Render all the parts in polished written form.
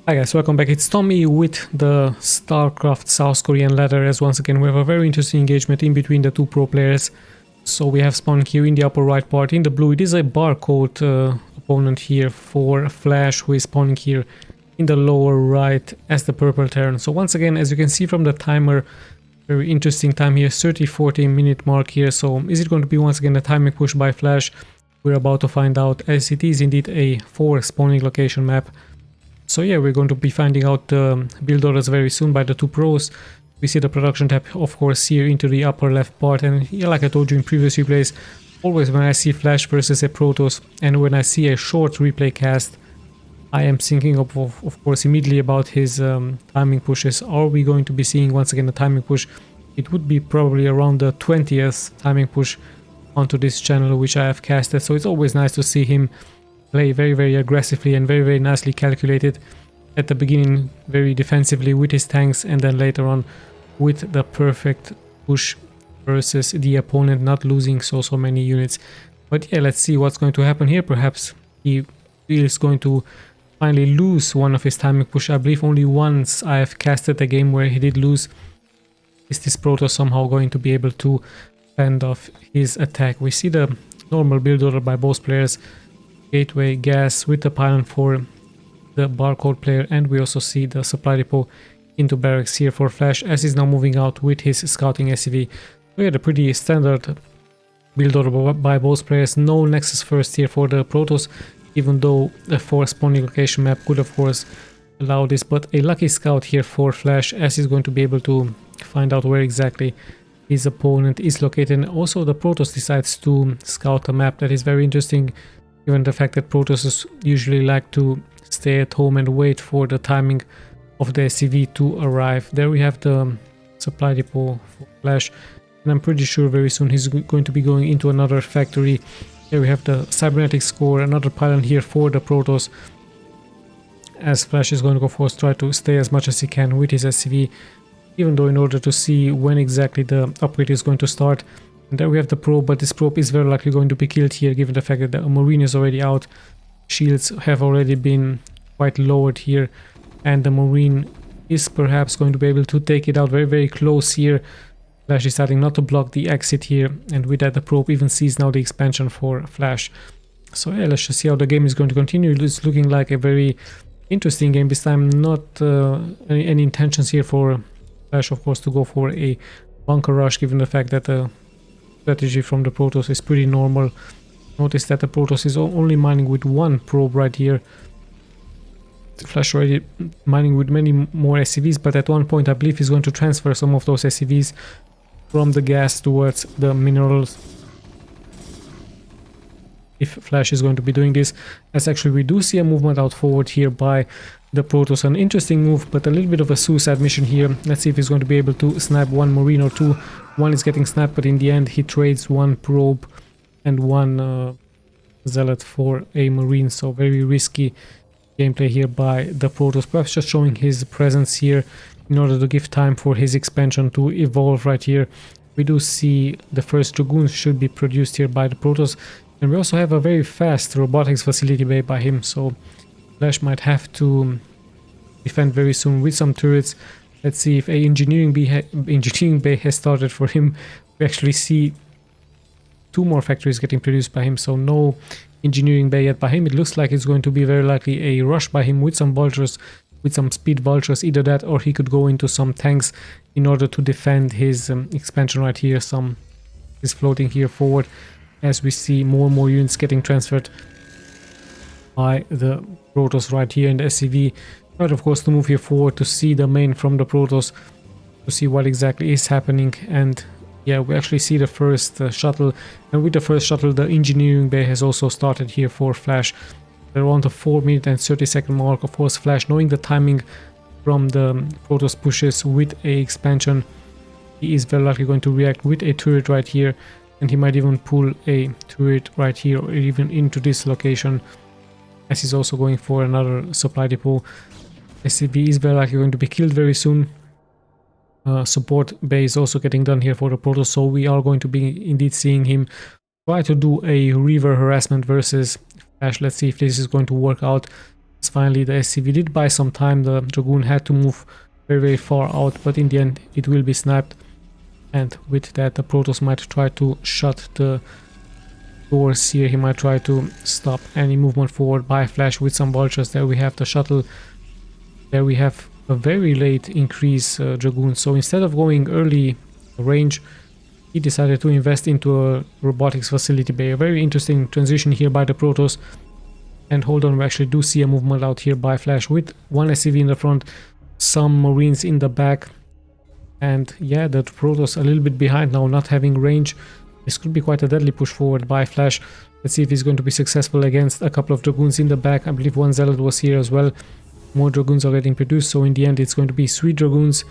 Hi guys, welcome back. It's Tommy with the Starcraft South Korean ladder, as once again we have a very interesting engagement in between the two pro players. So we have spawned here in the upper right part. In the blue, it is a barcode opponent here for Flash, who is spawning here in the lower right as the purple Terran. So once again, as you can see from the timer, very interesting time here, 30-40 minute mark here. So is it going to be once again a timing push by Flash? We're about to find out, as it is indeed a 4 spawning location map. So yeah, we're going to be finding out the build orders very soon by the two pros. We see the production tab, of course, here into the upper left part. And yeah, like I told you in previous replays, always when I see Flash versus a Protoss and when I see a short replay cast, I am thinking of course immediately about his timing pushes. Are we going to be seeing once again a timing push? It would be probably around the 20th timing push onto this channel which I have casted. So it's always nice to see him play very aggressively and very nicely calculated. At the beginning very defensively with his tanks, and then later on with the perfect push versus the opponent, not losing so many units. But yeah, let's see what's going to happen here. Perhaps he is going to finally lose one of his timing push. I believe only once I have casted a game where he did lose. Is this Protoss somehow going to be able to fend off his attack? We see the normal build order by both players. Gateway gas with the pylon for the barcode player, and we also see the supply depot into barracks here for Flash, as he's now moving out with his scouting SCV. We had a pretty standard build order by both players. No Nexus first here for the Protoss, even though a 4 spawning location map could of course allow this, but a lucky scout here for Flash, as he's going to be able to find out where exactly his opponent is located. And also the Protoss decides to scout a map. That is very interesting, given the fact that Protosses usually like to stay at home and wait for the timing of the SCV to arrive. There we have the supply depot for Flash, and I'm pretty sure very soon he's going to be going into another factory. Here we have the cybernetics core, another pylon here for the Protoss, as Flash is going to go for try to stay as much as he can with his SCV, even though in order to see when exactly the upgrade is going to start. And there we have the probe, but this probe is very likely going to be killed here, given the fact that the Marine is already out. Shields have already been quite lowered here, and the Marine is perhaps going to be able to take it out very close here. Flash deciding not to block the exit here, and with that the probe even sees now the expansion for Flash. So yeah, let's just see how the game is going to continue. It's looking like a very interesting game this time. Not any intentions here for Flash, of course, to go for a bunker rush, given the fact that the strategy from the Protoss is pretty normal. Notice that the Protoss is only mining with one probe right here. The Flash already mining with many more SCVs, but at one point I believe he's going to transfer some of those SCVs from the gas towards the minerals. If Flash is going to be doing this, as actually we do see a movement out forward here by the Protoss. An interesting move, but a little bit of a suicide mission here. Let's see if he's going to be able to snipe one Marine or two. One is getting snapped, but in the end he trades one probe and one zealot for a Marine. So very risky gameplay here by the Protoss. Perhaps just showing his presence here in order to give time for his expansion to evolve right here. We do see the first Dragoons should be produced here by the Protoss. And we also have a very fast robotics facility bay by him. So Flash might have to defend very soon with some turrets. Let's see if a engineering bay has started for him. We actually see 2 more factories getting produced by him, so no engineering bay yet by him. It looks like it's going to be very likely a rush by him with some vultures, with some speed vultures, either that or he could go into some tanks in order to defend his expansion right here. Some is floating here forward, as we see more and more units getting transferred by the Protoss right here in the SCV. Right, of course, to move here forward to see the main from the Protoss, to see what exactly is happening. And yeah, we actually see the first shuttle, and with the first shuttle the engineering bay has also started here for Flash. They're on the 4-minute and 30-second mark. Of course, Flash, knowing the timing from the Protoss pushes with a expansion, he is very likely going to react with a turret right here, and he might even pull a turret right here or even into this location, as he's also going for another supply depot. SCV is very likely going to be killed very soon. Support bay is also getting done here for the Protoss, so we are going to be indeed seeing him try to do a Reaver harassment versus Flash. Let's see if this is going to work out. As finally. The SCV did buy some time. The Dragoon had to move very far out, but in the end it will be sniped. And with that, the Protoss might try to shut the doors here. He might try to stop any movement forward by flash with some vultures. There we have the shuttle. There we have a very late increase Dragoon. So instead of going early range, he decided to invest into a robotics facility bay. A very interesting transition here by the Protoss. And hold on, we actually do see a movement out here by flash with one SCV in the front, some Marines in the back. And yeah, the Protoss a little bit behind now, not having range. This could be quite a deadly push forward by flash. Let's see if he's going to be successful against a couple of Dragoons in the back. I believe one Zealot was here as well. More Dragoons are getting produced, so in the end it's going to be 3 Dragoons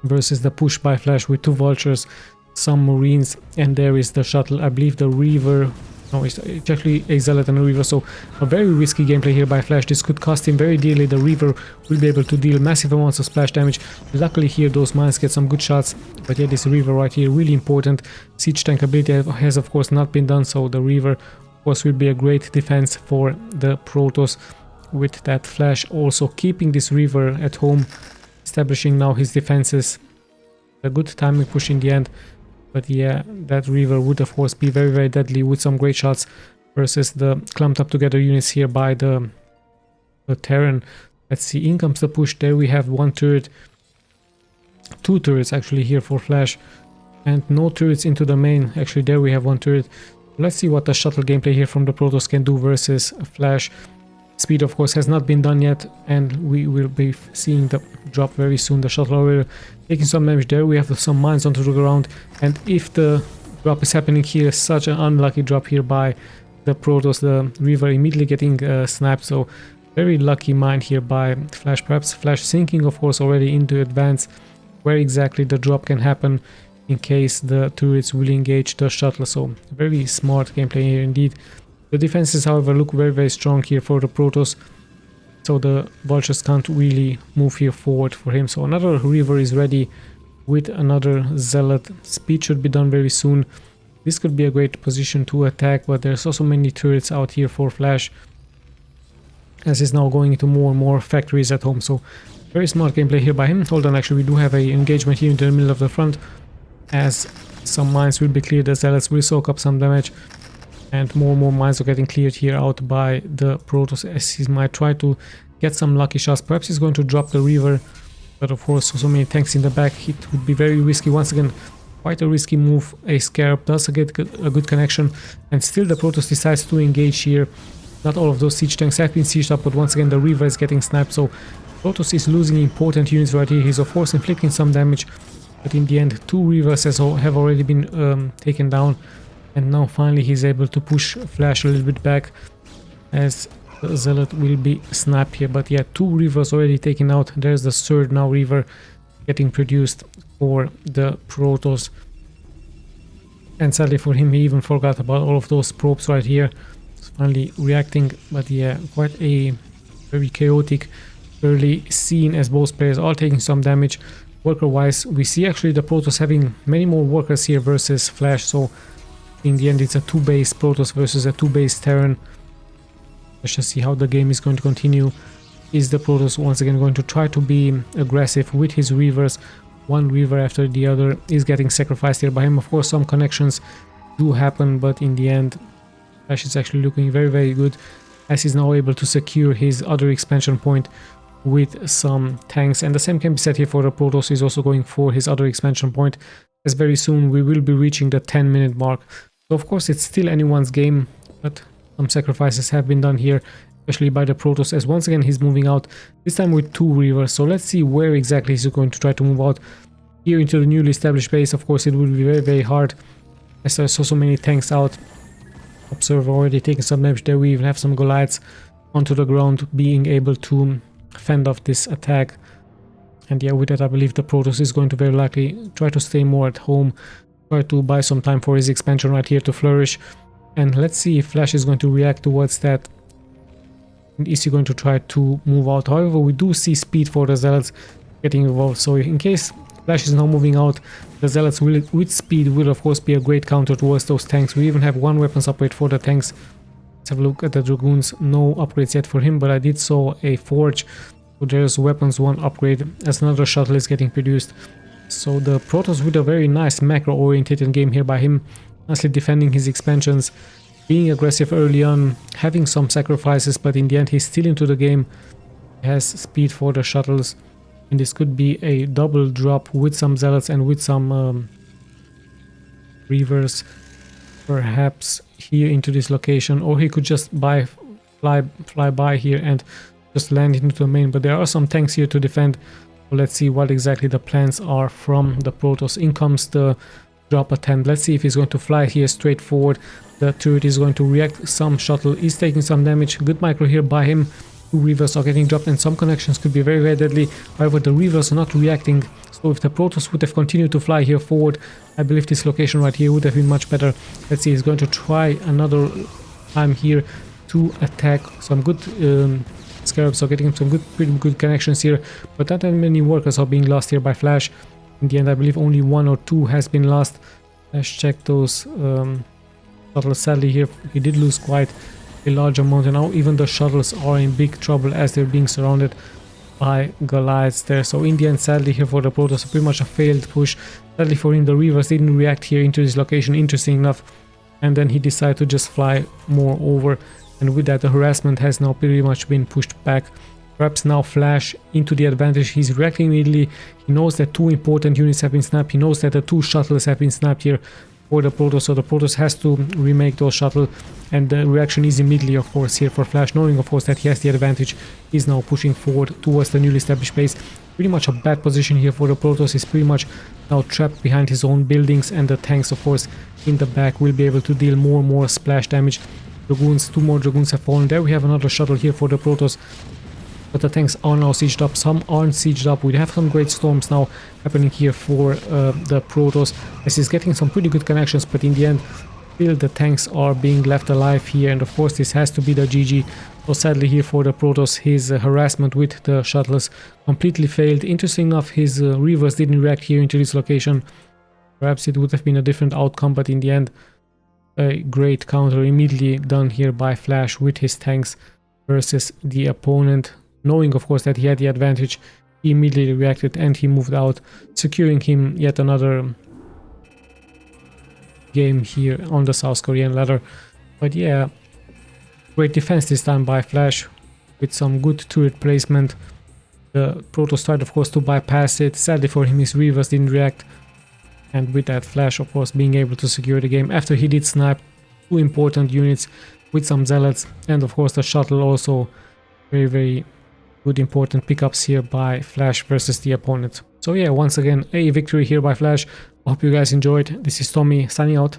versus the push by flash with 2 Vultures, some Marines, and there is the shuttle. I believe the Reaver... No, it's actually a Zealot and a Reaver, so a very risky gameplay here by flash. This could cost him very dearly. The Reaver will be able to deal massive amounts of splash damage. Luckily here those mines get some good shots, but yeah, this Reaver right here really important. Siege tank ability has of course not been done, so the Reaver of course will be a great defense for the Protoss. With that flash also keeping this Reaver at home, establishing now his defenses. A good timing push in the end. But yeah, that Reaver would of course be very deadly with some great shots versus the clumped up together units here by the Terran. Let's see, in comes the push. There we have 1 turret, 2 turrets actually here for flash, and no turrets into the main. Actually there we have 1 turret. Let's see what the shuttle gameplay here from the Protoss can do versus flash. Speed of course has not been done yet, and we will be seeing the drop very soon. The shuttle will taking some damage. There we have some mines onto the ground, and if the drop is happening here, such an unlucky drop here by the Protoss, the Reaver immediately getting sniped. So very lucky mine here by flash. Perhaps flash sinking of course already into advance where exactly the drop can happen in case the turrets will engage the shuttle. So very smart gameplay here indeed. The defenses however look very strong here for the Protoss, so the Vultures can't really move here forward for him. So another Reaver is ready with another Zealot. Speed should be done very soon. This could be a great position to attack, but there's also many turrets out here for flash, as he's now going into more and more factories at home. So very smart gameplay here by him. Hold on, actually we do have an engagement here in the middle of the front, as some mines will be cleared. The Zealots will soak up some damage. And more mines are getting cleared here out by the Protoss, as he might try to get some lucky shots. Perhaps he's going to drop the Reaver, but of course so many tanks in the back, it would be very risky. Once again, quite a risky move. A Scarab does get a good connection, and still the Protoss decides to engage here. Not all of those siege tanks have been sieged up, but once again the Reaver is getting sniped, so Protoss is losing important units right here. He's of course inflicting some damage, but in the end 2 Reavers have already been taken down. And now finally he's able to push flash a little bit back, as the Zealot will be sniped here. But yeah, 2 Reavers already taken out. There's the 3rd now Reaver getting produced for the Protoss. And sadly for him, he even forgot about all of those probes right here. He's finally reacting, but yeah, quite a very chaotic early scene, as both players are taking some damage. Worker wise, we see actually the Protoss having many more workers here versus flash, so in the end it's a 2-base Protoss versus a 2-base Terran. Let's just see how the game is going to continue. Is the Protoss once again going to try to be aggressive with his Reavers? One Reaver after the other is getting sacrificed here by him. Of course some connections do happen, but in the end Flash is actually looking very good, as he's now able to secure his other expansion point with some tanks. And the same can be said here for the Protoss. He's also going for his other expansion point, as very soon we will be reaching the 10-minute mark. So of course it's still anyone's game, but some sacrifices have been done here, especially by the Protoss, as once again he's moving out, this time with 2 Reavers. So let's see where exactly he's going to try to move out. Here into the newly established base, of course it will be very hard, as I saw so many tanks out. Observer already taking some damage there. We even have some Goliaths onto the ground being able to fend off this attack. And yeah, with that I believe the Protoss is going to very likely try to stay more at home, try to buy some time for his expansion right here to flourish. And let's see if Flash is going to react towards that. And is he going to try to move out? However, we do see speed for the Zealots getting involved, so in case Flash is now moving out, the Zealots will, with speed, will of course be a great counter towards those tanks. We even have 1 weapons upgrade for the tanks. Let's have a look at the Dragoons. No upgrades yet for him, but I did saw a forge. So there's weapons 1 upgrade as another shuttle is getting produced. So the Protoss with a very nice macro-oriented game here by him, nicely defending his expansions, being aggressive early on, having some sacrifices, but in the end he's still into the game. He has speed for the shuttles, and this could be a double drop with some zealots and with some Reavers, perhaps here into this location, or he could just fly by here and just land into the main. But there are some tanks here to defend. So let's see what exactly the plans are from the Protoss. In comes the drop attempt. Let's see if he's going to fly here straight forward. The turret is going to react. Some shuttle is taking some damage. Good micro here by him. 2 Reavers are getting dropped, and some connections could be very, very deadly. However, the Reavers are not reacting. So if the Protoss would have continued to fly here forward, I believe this location right here would have been much better. Let's see, he's going to try another time here to attack. Some good Scarabs are getting some pretty good connections here, but not that many workers are being lost here by Flash. In the end, I believe only 1 or 2 has been lost. Let's check those shuttles. Sadly here, he did lose quite a large amount, and now even the shuttles are in big trouble as they're being surrounded by Goliaths there. So in the end, sadly here for the Protoss, pretty much a failed push. Sadly for him, the Reavers didn't react here into this location, interesting enough, and then he decided to just fly more over, and with that the harassment has now pretty much been pushed back. Perhaps now Flash into the advantage. He's reacting immediately. He knows that 2 important units have been snapped. He knows that the 2 shuttles have been snapped here for the Protoss, so the Protoss has to remake those shuttle, and the reaction is immediately, of course, here for Flash, knowing of course that he has the advantage. He's now pushing forward towards the newly established base. Pretty much a bad position here for the Protoss. He's pretty much now trapped behind his own buildings, and the tanks, of course, in the back will be able to deal more and more splash damage. Dragoons, 2 more Dragoons have fallen. There we have another shuttle here for the Protoss, but the tanks are now sieged up. Some aren't sieged up. We have some great storms now happening here for the Protoss, as he's getting some pretty good connections, but in the end still the tanks are being left alive here, and of course this has to be the GG. So sadly here for the Protoss, his harassment with the shuttles completely failed. Interesting enough, his Reavers didn't react here into this location. Perhaps it would have been a different outcome, but in the end a great counter immediately done here by Flash with his tanks versus the opponent. Knowing of course that he had the advantage, he immediately reacted and he moved out, securing him yet another game here on the South Korean ladder. But yeah, great defense this time by Flash with some good turret placement. The Protoss tried of course to bypass it. Sadly for him, his Reavers didn't react, and with that Flash of course being able to secure the game after he did snipe 2 important units with some zealots, and of course the shuttle also. Very, very good important pickups here by Flash versus the opponent. So yeah, once again a victory here by Flash. Hope you guys enjoyed. This is Tommy signing out.